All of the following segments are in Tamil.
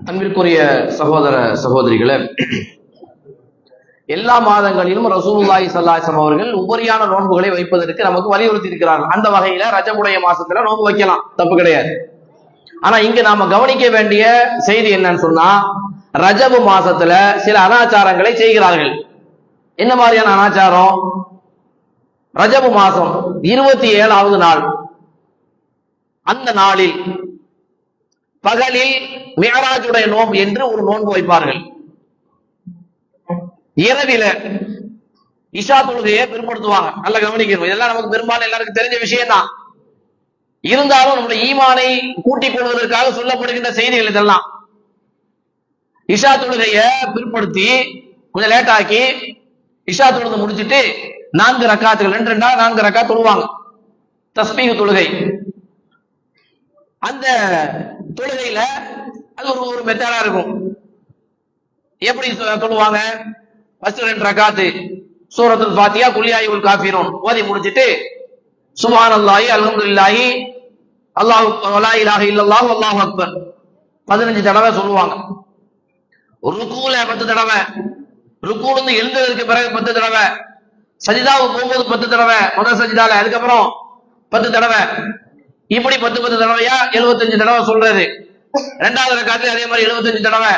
அன்பிற்குரிய சகோதர சகோதரிகளே, எல்லா மாதங்களிலும் ரசூலுல்லாஹி ஸல்லல்லாஹு அலைஹி வஸல்லம் அவர்கள் உபரியான நோன்புகளை வைப்பதற்கு நமக்கு வலியுறுத்தி இருக்கிறார்கள். அந்த வகையில ரஜபுடைய மாசத்துல நோன்பு வைக்கலாம், தப்பு கிடையாது. ஆனா இங்க நாம கவனிக்க வேண்டிய செய்தி என்னன்னு சொன்னா, ரஜபு மாசத்துல சில அனாச்சாரங்களை செய்கிறார்கள். என்ன மாதிரியான அனாச்சாரம்? ரஜபு மாசம் 27வது நாள், அந்த நாளில் பகலில் மிஅராஜுடைய நோன்பு என்று ஒரு நோன்பு வைப்பார்கள். இரவில இஷா தொழுகையை பிற்படுத்துவாங்க. நல்லா கவனிக்கணும். இதெல்லாம் நமக்கு பெரும்பாலும் எல்லாருக்கும் தெரிஞ்ச விஷயம் தான். இருந்தாலும் நம்முடைய ஈமானை கூட்டிக் கொள்வதற்காக சொல்லப்படுகின்ற செய்திகள் இதெல்லாம். இஷா தொழுகையை பிற்படுத்தி கொஞ்சம் லேட் ஆக்கி இஷா தொழுகை முடிச்சுட்டு 4 ரக்காத்துகள் 2 ரக்காத் தொழுவாங்க. தஸ்பீஹ் தொழுகை. அந்த தொழுகையில அது ஒரு மெத்தடா இருக்கும். எப்படி தொழுவாங்க? ஃபர்ஸ்ட் 2 ரக்காத்து சூரத்துல் ஃபாத்திஹா, குல் யா அய்யுல் காஃபிரூன் ஓதி முடிச்சிட்டு சுப்ஹானல்லாஹி அல்ஹம்துலில்லாஹி அல்லாஹு லா இலாஹ இல்லல்லாஹு அல்லாஹு அக்பர் 15 தடவை சொல்லுவாங்க. ருக்கூல 10 தடவை, ருக்கூல இருந்து எழுந்ததற்கு பிறகு 10 தடவை, சஜிதாவுக்கு போகும்போது 10 தடவை, முதல் சஜிதால, அதுக்கப்புறம் 10 தடவை, இப்படி 10 தடவையா 75 தடவை சொல்றது. 2வது ரக்காத்துல அதே மாதிரி 75 தடவை.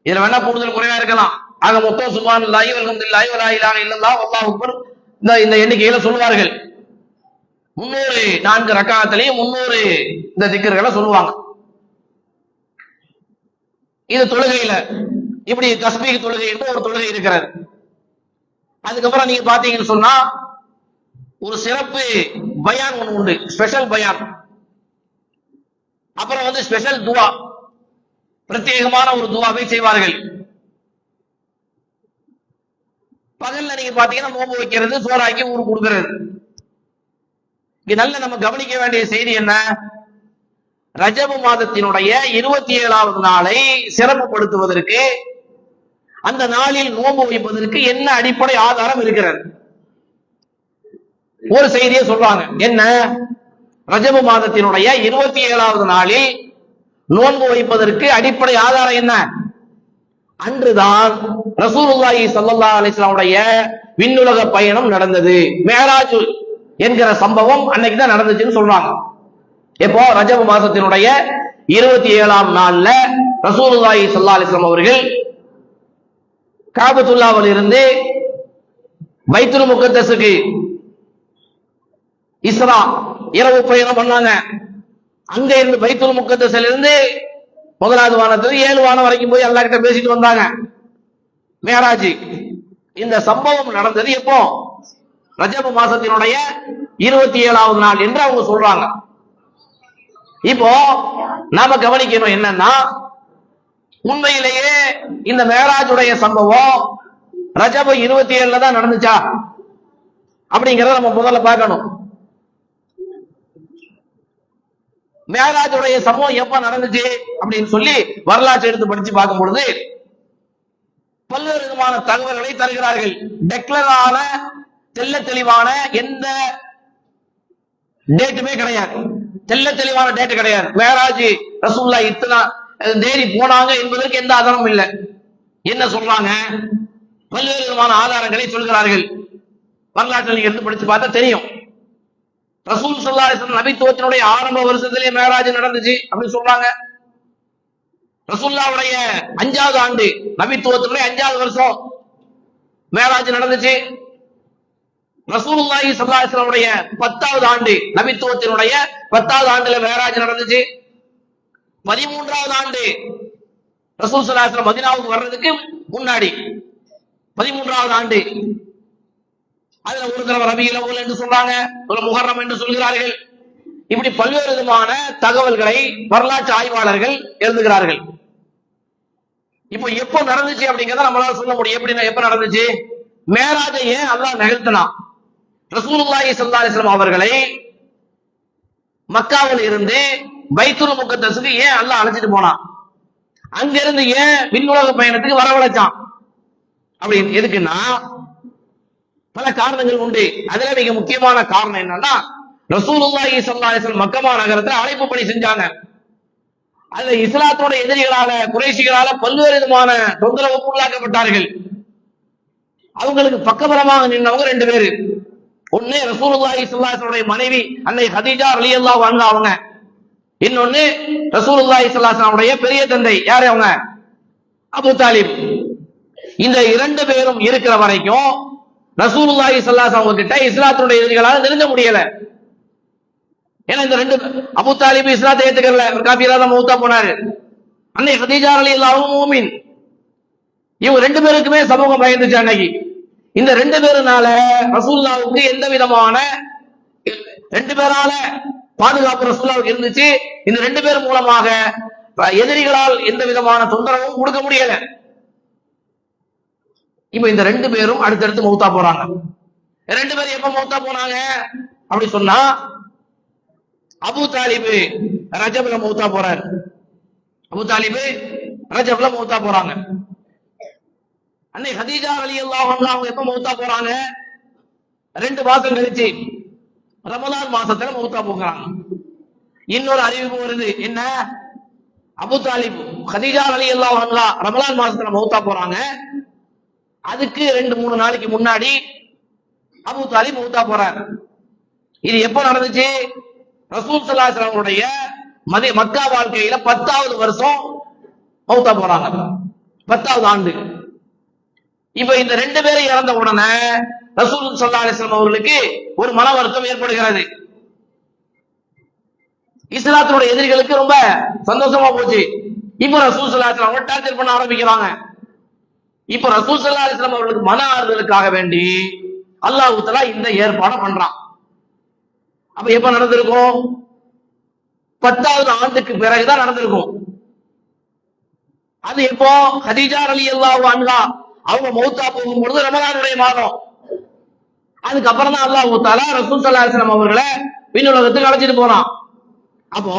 இதுல வேணா கூடுதல் குறைவா இருக்கலாம். ஆக மொத்தம் சுப்ஹானல்லாஹி வல்ஹம்துலில்லாஹி வலா இலாஹ இல்லல்லாஹு அல்லாஹு அக்பர் இந்த எண்ணிக்கையில சொல்வார்கள். 304 ரக்காத்திலையும் 300 இந்த திக்ர்களை சொல்லுவாங்க. இது தொழுகையில இப்படி தஸ்பீஹ் தொழுகை என்று ஒரு தொழுகை இருக்கிறது. அதுக்கப்புறம் நீங்க பாத்தீங்கன்னு சொன்னா ஒரு சிறப்பு பயான் ஒன்று உண்டு, ஸ்பெஷல் பயான். அப்புறம் ஸ்பெஷல் துவா, பிரத்யேகமான ஒரு துவாவை செய்வார்கள். பகல்ல நீங்க பாத்தீங்கன்னா நோன்பு வைக்கிறது, சோறாக்கி ஊருக்கு கொடுக்கிறது. இங்க நல்ல நம்ம கவனிக்க வேண்டிய செய்தி என்ன? ரஜபு மாதத்தினுடைய 27வது நாளை சிறப்புப்படுத்துவதற்கு, அந்த நாளில் நோன்பு வைப்பதற்கு என்ன அடிப்படை ஆதாரம் இருக்கிறது? ஒரு செய்தியை சொல்றாங்க. என்ன? ரஜபு மாதத்தினுடைய 27வது நாளில் நோன்பு வைப்பதற்கு அடிப்படை ஆதாரம் என்ன? அன்றுதான் ரசூலுல்லாஹி ஸல்லல்லாஹு அலைஹி வஸல்லம் உடைய விண்ணுலக பயணம் நடந்தது. மிஅராஜ் என்கிற சம்பவம் அன்னைக்கு தான் நடந்துச்சுன்னு சொல்றாங்க. எப்போ? ரஜபு மாசத்தினுடைய 27ஆம் நாள்ல ரசூலுல்லாஹி ஸல்லல்லாஹு அலைஹி வஸல்லம் அவர்கள் காபத்துல்லாஹ்வில் இருந்து பைத்துல் முகத்தஸுக்கு இஸ்ரா இரவு பயணம் பண்ணாங்க. அங்க இருந்து பைத்துல் முகத்தஸில் இருந்து 1வது வானத்துல 7 வானம் வரைக்கும் போய் அல்லாஹ் கிட்ட பேசிட்டு வந்தாங்க. மிஅராஜ். இந்த சம்பவம் நடந்தது எப்போ? ரஜபு மாசத்தினுடைய 27வது நாள் என்று அவங்க சொல்றாங்க. இப்போ நாம கவனிக்கணும் என்னன்னா, உண்மையிலேயே இந்த மிஅராஜுடைய சம்பவம் ரஜபு 27ல தான் நடந்துச்சா அப்படிங்கறத நம்ம முதல்ல பார்க்கணும். மிஅராஜுடைய சம்பவம் எப்ப நடந்துச்சு அப்படின்னு சொல்லி வரலாற்றை எடுத்து படிச்சு பார்க்கும் பொழுது பல்வேறு விதமான தகவல்களை தருகிறார்கள். டெக்ளரான தெல்ல தெளிவான எந்த டேட்டுமே கிடையாது. தெல்ல தெளிவான டேட் கிடையாது. மிஅராஜ் ரசூலுல்லாஹ் இத்தனை தேதி போனாங்க என்பதற்கு எந்த ஆதாரமும் இல்லை. என்ன சொல்றாங்க? பல்வேறு விதமான ஆதாரங்களை சொல்கிறார்கள். வரலாற்றை நீங்க எடுத்து படிச்சு பார்த்தா தெரியும். ரசூல் ஸல்லல்லாஹு அலைஹி வஸல்லம் நபித்துவத்தினுடைய ஆரம்ப வருஷத்திலே மிஅராஜ் நடந்துச்சு அப்படின்னு சொல்றாங்க. ரசூலுல்லாஹ்வுடைய 5வது ஆண்டு, நபித்துவத்தினுடைய 5வது வருஷம் மிஅராஜ் நடந்துச்சு. ரசூலுல்லாஹி ஸல்லல்லாஹு அலைஹி வஸல்லம் உடைய 10வது ஆண்டு, நபித்துவத்தினுடைய 10வது ஆண்டுல மிஅராஜ் நடந்துச்சு. 13வது ஆண்டு ரசூல் ஸல்லல்லாஹு அலைஹி வஸல்லம் மதீனாவுக்கு வர்றதுக்கு முன்னாடி 13வது ஆண்டு. அதுல ஒரு தடவை ரபியுல் அவ்வல் என்று சொல்றாங்க, ஒரு முஹர்ரம் என்று சொல்கிறார்கள். இப்படி பல்வேறு விதமான தகவல்களை வரலாற்று ஆய்வாளர்கள் எழுதுகிறார்கள். இப்போ எப்போ நடந்துச்சு அப்படிங்கறத நம்மளால சொல்ல முடியும். எப்ப நடந்துச்சு? மிஅராஜை ஏன் அல்லாஹ் நிகழ்த்தினான்? ரசூலுல்லாஹி ஸல்லல்லாஹு அலைஹி வஸல்லம் அவர்களை மக்காவில் இருந்து பைத்துல் முகத்தஸுக்கு ஏன் அல்லாஹ் அழைச்சிட்டு போனான்? அங்கிருந்து ஏன் விண்ணுலக பயணத்துக்கு வரவழைச்சான்? அப்படி எதுக்குன்னா பல காரணங்கள் உண்டு. அதுல மிக முக்கியமான காரணம் என்னன்னா, ரசூலுல்லாஹி ஸல்லல்லாஹு அலைஹி வஸல்லம் மக்கமா நகரத்துல அழைப்பு பணி செஞ்சாங்க. அதுல இஸ்லாத்தோட எதிரிகளால குறைஷிகளால பல்வேறு விதமான தொந்தரவுக்கு உள்ளாக்கப்பட்டார்கள். அவங்களுக்கு பக்கபலமாக நின்றவங்க ரெண்டு பேரு. ஒண்ணு ரசூலுல்லாஹி ஸல்லல்லாஹு அலைஹி வஸல்லம் மனைவி அன்னை ஹதீஜா ரலியல்லாஹு அன்ஹா அவங்க. இன்னொன்னு ரசூலுல்லாஹி ஸல்லல்லாஹு அலைஹி வஸல்லம் பெரிய தந்தை யாரு அவங்க, அபூ தாலிப். இந்த இரண்டு பேரும் இருக்கிற வரைக்கும் ரசூலுல்லாஹி ஸல்லல்லாஹு அலைஹி வஸல்லம் கிட்ட இஸ்லாத்துடைய எதிரிகளால நெருங்க முடியல. ஏன்னா இந்த ரெண்டு அபூ தாலிப் இஸ்லாத்தை ஏத்துக்கல, ஒரு காபிரா தான் மௌத்தா போனாரு. அன்னை ஹதீஜா ரலியல்லாஹு மூமின். இவங்க ரெண்டு பேருக்குமே சமூகம் பயந்துச்சு அன்னைக்கு. இந்த ரெண்டு பேருனால ரசூலுல்லாஹ்வுக்கு எந்த விதமான ரெண்டு பேரால பாதுகாப்பு ரசூலுல்லாஹ்வுக்கு இருந்துச்சு. இந்த ரெண்டு பேர் மூலமாக எதிரிகளால் எந்த விதமான தொந்தரவும் கொடுக்க முடியல. இப்ப இந்த ரெண்டு பேரும் அடுத்தடுத்து மௌத்தா போறாங்க. ரெண்டு பேரும் எப்ப மௌத்தா போனாங்க அப்படி சொன்னா, அபூ தாலிப் ரஜப்ல மௌத்தா போறாரு. அபூ தாலிப் ரஜப்ல மௌத்தா போறாங்க. அன்னை ஹதீஜா ரலியல்லாஹு அன்ஹா அவங்க எப்ப மௌத்தா போறாங்க, 2 மாசம் கழிச்சு ரமலான் மாசத்துல மௌத்தா போகிறாங்க. இன்னொரு அறிவிப்பு வருது, என்ன, அபூ தாலிப் ஹதீஜா ரலியல்லாஹு அன்ஹா ரமலான் மாசத்துல மௌத்தா போறாங்க. அதுக்கு 2-3 நாளைக்கு முன்னாடி அபூ தாலிப் மௌத்தா போறாரு. இது எப்ப நடந்துச்சு, ரசூல் ஸல்லல்லாஹு அலைஹி வஸல்லம் மக்கா வாழ்க்கையில 10வது வருஷம் மௌத்தா போறாங்க, 10வது ஆண்டு. இப்ப இந்த ரெண்டு பேரும் இறந்த உடனே ரசூல் ஸல்லல்லாஹு அலைஹி வஸல்லம் அவர்களுக்கு ஒரு மன வருத்தம் ஏற்படுகிறது. இஸ்லாத்தினுடைய எதிரிகளுக்கு ரொம்ப சந்தோஷமா போச்சு. இப்ப ரசூல் ஸல்லல்லாஹு அலைஹி வஸல்லம் டார்ச்சர் பண்ண ஆரம்பிக்கிறாங்க. இப்ப ரசூல் ஸல்லல்லாஹு அலைஹி வஸல்லம் அவர்களுக்கு மன ஆறுதலுக்காக வேண்டி அல்லாஹ் தஆலா இந்த ஏற்பாடு பண்றான். அப்ப எப்ப நடந்திருக்கும், 10வது ஆண்டுக்கு பிறகுதான் நடந்திருக்கும். அது எப்போ, ஹதீஜா ரலியல்லாஹு அன்ஹா அவங்க மௌத்தா போகும் பொழுது ரமலானுடைய மாதம். அதுக்கப்புறம் தான் அல்லாஹ் தஆலா ரசூல் ஸல்லல்லாஹு அலைஹி வஸல்லம் அவர்களை விண்ணுலகத்துக்கு அழைச்சிட்டு போறான். அப்போ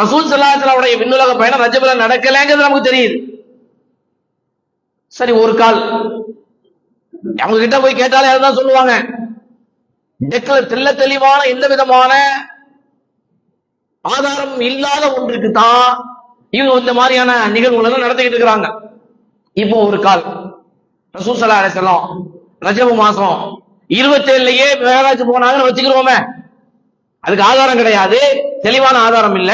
ரசூல் ஸல்லல்லாஹு அலைஹி வஸல்லம் விண்ணுலக பயணம் ரஜப்ல நடக்கலங்கிறது நமக்கு தெரியுது. சரி, ஒரு கால் அவங்க கிட்ட போய் கேட்டாலே அதுதான் சொல்லுவாங்க, தெள்ள தெளிவான எந்த விதமான ஆதாரம் இல்லாத ஒன்றுக்கு தான் இவங்க இந்த மாதிரியான நிகழ்வுகளை நடத்திக்கிட்டு இருக்கிறாங்க. இப்போ ஒரு கால் ரசூல் ஸல்லல்லாஹு அலைஹி வஸல்லம் ரஜப் மாசம் 27லயே மேராஜ் போனாங்கன்னு வச்சுக்கிறோமே, அதுக்கு ஆதாரம் கிடையாது, தெளிவான ஆதாரம் இல்ல.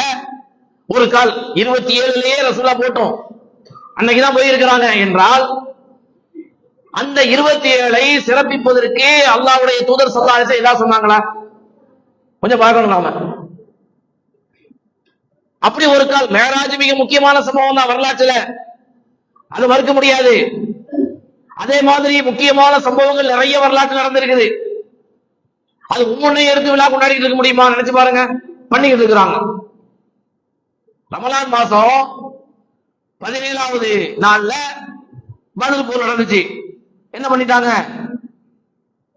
ஒரு கால் 27லயே ரசூலா போட்டோம், அன்னைக்குதான் போயிருக்கிறாங்க என்றால், அந்த 27ஐ சிறப்பிப்பதற்கு அல்லாஹ்வுடைய தூதர் ஸல்லல்லாஹு அலைஹி வஸல்லம் ஏதாவது சொன்னாங்களா? கொஞ்சம் பார்க்கணும் நாம. அப்படி ஒரு கால் மேராஜ் மிக முக்கியமான சம்பவம் தான் வரலாற்றுல, அது மறுக்க முடியாது. அதே மாதிரி முக்கியமான சம்பவங்கள் நிறைய வரலாற்று நடந்திருக்குது. அது ஒவ்வொன்றையும் எடுத்து விழா கொண்டாடிட்டு இருக்க முடியுமா? நினைச்சு பாருங்க, பண்ணிக்கிட்டு இருக்கிறாங்க. ரமலான் மாசம் 17வது நாள்ல பத்ர் போர் நடந்துச்சு. என்ன பண்ணிட்டாங்க,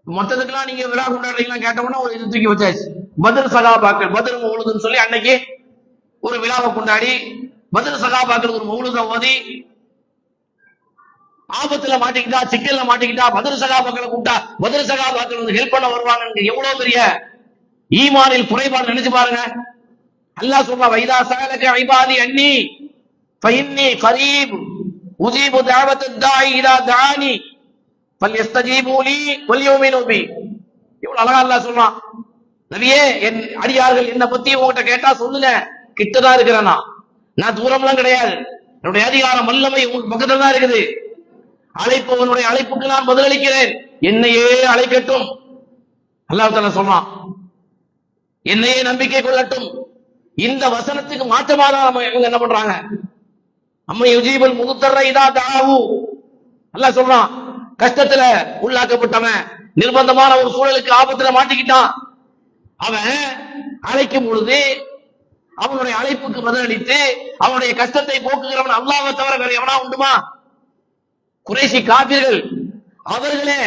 மொத்தத்துக்குலாம் நீங்க விழா கொண்டாடுறீங்களா கேட்டோம்னா ஒரு இது தூக்கி வச்சாச்சு. பத்ர் சகாபாக்கள் பத்ர் மௌலூதுன்னு சொல்லி அன்னைக்கு ஒரு விழாவை கொண்டாடி பத்ர் சகாபாக்கள் ஒரு மௌலூத ஓதி, ஆபத்துல மாட்டிக்கிட்டா சிக்கல்ல மாட்டிக்கிட்டா பத்ர் சகாபாக்களை கூப்பிட்டா பத்ர் சகாபாக்கள் வந்து ஹெல்ப் பண்ண வருவாங்க. எவ்வளவு பெரிய ஈமானில் குறைபாடு நினைச்சு பாருங்க. அல்லாஹ் சொல்றா, வைதா சஅலக இபாதி அன்னி ஃபஇன்னி கரீப் உஜீபு தஅவத்தத் தாஇ இதா தஆனி ஃபல்யஸ்தஜீபு லீ வல்யுமினு பி. எவ்வளவு அழகா அல்லாஹ் சொல்றான், நபியே என் அடியார்கள் என்ன பத்தி உங்ககிட்ட கேட்டா சொல்லுங்க, கிட்டதான் இருக்கிறேன், நான் தூரம்லாம் கிடையாது, என்னுடைய அதிகாரம் வல்லமை உங்களுக்கு பக்கத்துல தான் இருக்குது. அழைப்பவனுடைய அழைப்புக்கு நான் பதிலளிக்கிறேன், என்னையே அழைக்கட்டும். அல்லாஹ் தஆலா சொல்றான், என்னையே நம்பிக்கை கொள்ளட்டும். இந்த வசனத்துக்கு மாற்றமாக இவங்க என்ன பண்றாங்க, அம்மை யுஜீபுல் முதுத்தர்ர இதா தஆவு. அல்லாஹ் சொல்றான், கஷ்டத்துல உள்ளாக்கப்பட்டவன், நிர்பந்தமான ஒரு சூழலுக்கு ஆபத்துல மாட்டிக்கிட்டான், அவன் அழைக்கும் பொழுது அவனுடைய அழைப்புக்கு பதிலளித்து அவனுடைய கஷ்டத்தை போக்குகிறவன் அல்லாஹ்வை தவிர வேற எவனா உண்டுமா? குறைஷி காபிர்கள் அவர்களே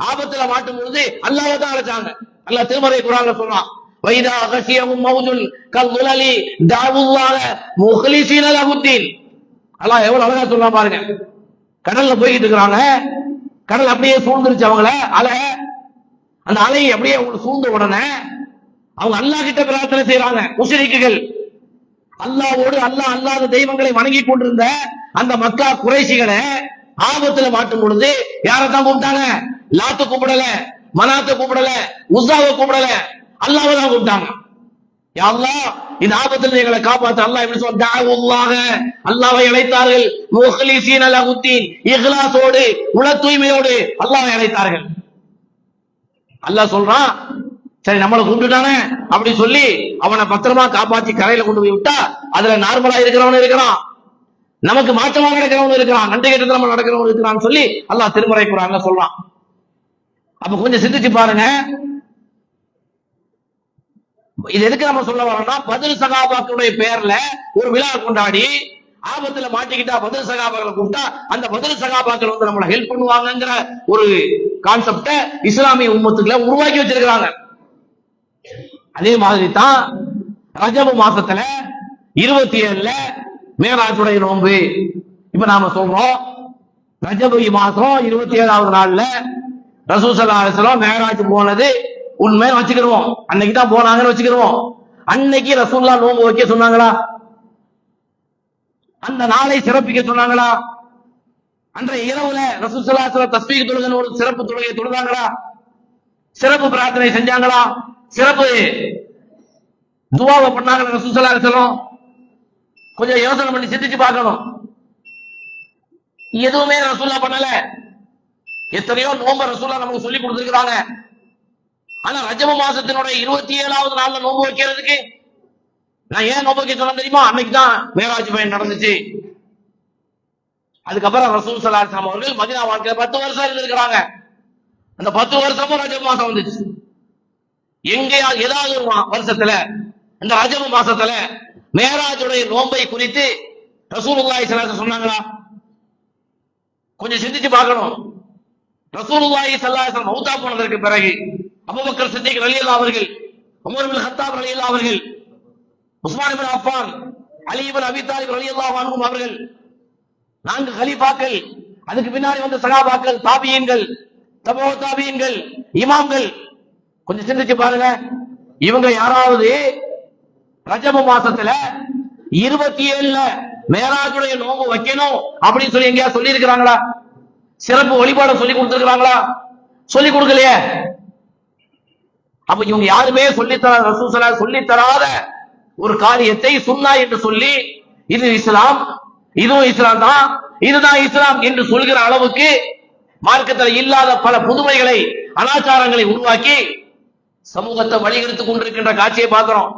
ஆபத்துல மாட்டும் பொழுது அல்லாஹ்வை தான் அழைச்சாங்க. அல்லாஹ் திருமறை குர்ஆன்ல சொல்றான், வைதா கஷியஹும் மௌஜுல் கல்துலலி தஅவுல்லாஹ முக்லிஸீன லஹுத்தீன். அல்லாஹ் எவ்வளவு அழகா சொல்றான் பாருங்க. கடல்ல போயிட்டு இருக்காங்க, கடல் அப்படியே சூழ்ந்துருச்சு அவங்கள, அலை, அந்த அலை அப்படியே அவங்க சூழ்ந்த உடனே அவங்க அல்லாஹ் கிட்ட பிரார்த்தனை செய்யறாங்க முஸ்லிக்குகள். அல்லாவோடு அல்லாஹ் அல்லாத தெய்வங்களை வணங்கி கொண்டிருந்த அந்த மக்கா குறைஷிகளை ஆபத்துல மாட்டும் பொழுது யாரைத்தான் கூப்பிட்டாங்க? லாத்து கூப்பிடல, மனாத்த கூப்பிடல, உஸாவை கூப்பிடல, அல்லாஹ்வை தான் கூப்பிட்டாங்க. யா அல்லாஹ், இந்த ஆபத்துல எங்களை காப்பாத்து. அல்லாஹ் எப்படி சொல்றாங்க? அல்லாஹ்வை அழைத்தார்கள். முஹ்லிஸீன லஹுத்தீன், இக்லாஸோடு, உள தூய்மையோடு அல்லாஹ்வை அழைத்தார்கள். அல்லாஹ் சொல்றான், சரி நம்மளை கூப்பிட்டுட்டானே அப்படி சொல்லி அவனை பத்திரமா காப்பாத்தி கரையில கொண்டு போய் விட்டா அதுல நார்மலா இருக்கிறவன் இருக்கிறான், நமக்கு மாற்றமாக நடக்கிறவன் இருக்கிறான், நன்றி கெட்ட நம்ம நடக்கிறவன் இருக்கிறான்னு சொல்லி அல்லாஹ் திருமறை குர்ஆன்ல சொல்றான். அப்ப கொஞ்சம் சிந்திச்சு பாருங்க, இது எதுக்கு நம்ம சொல்ல வரோம்னா, பத்ர் சகாபாக்களுடைய பெயர்ல ஒரு விழா கொண்டாடி ஆபத்துல மாட்டிக்கிட்டா பத்ர் சகாபாக்களை கூப்பிட்டா அந்த பத்ர் சகாபாக்கள் வந்து நம்மளை ஹெல்ப் பண்ணுவாங்கங்கிற ஒரு கான்செப்ட இஸ்லாமிய உம்மத்துக்களை உருவாக்கி வச்சிருக்கிறாங்க. அதே மாதிரி தான் ரஜபு மாசத்துல 27ல மேராஜுடைய நோன்பு. இப்ப நாம சொல்றோம் ரஜபு மாசம் 27வது நாள்ல ரசூல் ஸல்லல்லாஹு அலைஹி வஸல்லம் மேராஜ் போனது உண்மை வச்சுக்கிடுவோம். அன்னைக்கு தான் போனாங்கன்னு வச்சுக்கிடுவோம். அன்னைக்கு ரசூலுல்லாஹ் நோன்பு வைக்க சொன்னாங்களா? அந்த நாளை சிறப்பிக்க சொன்னாங்களா? அன்றைய இரவுல ரசூல் ஸல்லல்லாஹு அலைஹி வஸல்லம் தஸ்பீஹ் தொழுகைன்னு ஒரு சிறப்பு தொழுகை தொழுதாங்களா? சிறப்பு பிரார்த்தனை செஞ்சாங்களா? சிறப்பு துஆவை பண்ணாங்க ரசூல் ஸல்லல்லாஹு அலைஹி வஸல்லம்? கொஞ்சம் யோசனை பண்ணி சிந்திச்சு பார்க்கணும். எதுவுமே ரசூலுல்லாஹ் பண்ணல. எத்தனையோ நோன்பு ரசூலுல்லாஹ் நமக்கு சொல்லி கொடுத்திருக்காங்க. ஆனா ரஜப மாசத்தினுடைய 27வது நாள்ல நோன்பு வைக்கிறதுக்கு நான் ஏன் நோன்பு வைக்க சொன்னேன் தெரியுமா? அன்னைக்கு தான் மேராஜ் பயணம் நடந்துச்சு. அதுக்கப்புறம் ரசூல் ஸல்லல்லாஹு அலைஹி வஸல்லம் அவர்கள் மதீனா வாழ்க்கையில 10 வருஷம் இருந்திருக்கிறாங்க. அந்த 10 வருஷமும் ரஜப மாசம் வந்துச்சு. எங்கேயா ஏதாவது ஒரு வருஷத்துல இந்த ரஜப மாசத்துல மேராஜுடைய நோன்பை குறித்து ரசூலுல்லாஹி ஸல்லல்லாஹு அலைஹி வஸல்லம் சொன்னாங்களா? கொஞ்சம் சிந்திச்சு பார்க்கணும். ரசூலுல்லாஹி ஸல்லல்லாஹு அலைஹி வஸல்லம் மௌத்தா போனதற்கு பிறகு அபூபக்கர் சித்திக் ரலியல்லாஹு அவர்கள், உமர் இப்னு கத்தாப் ரலியல்லாஹு அவர்கள், உஸ்மான் இப்னு அஃபான், அலி இப்னு அபீ தாலிப் ரலியல்லாஹு அன்ஹும் அவர்கள் 4 கலீஃபாக்கள், அதுக்கு பின்னாடி வந்த சஹாபாக்கள், தாபியீன்கள், தபூ தாபியீன்கள், இமாம்கள். கொஞ்சம் சிந்திச்சு பாருங்க. இவங்க யாராவது ரஜப மாசத்துல 27ல மேராஜுடைய நோன்பு வைக்கணும் அப்படின்னு சொல்லி எங்கேயா சொல்லி இருக்கிறாங்களா? சிறப்பு வழிபாட சொல்லி கொடுத்திருக்கிறாங்களா? சொல்லி கொடுக்கலையே. அப்ப இவங்க யாருமே சொல்லித்தராத, ரசூல் ஸல்லல்லாஹு அலைஹி வஸல்லம் சொல்லித்தராத ஒரு காரியத்தை சுன்னா என்று சொல்லி இது இஸ்லாம், இதுவும் இஸ்லாம் தான், இதுதான் இஸ்லாம் என்று சொல்கிற அளவுக்கு மார்க்கத்தில் இல்லாத பல புதுமைகளை, அனாச்சாரங்களை உருவாக்கி சமூகத்தை வழிகெடுத்துக் கொண்டிருக்கின்ற காட்சியை பார்க்கிறோம்.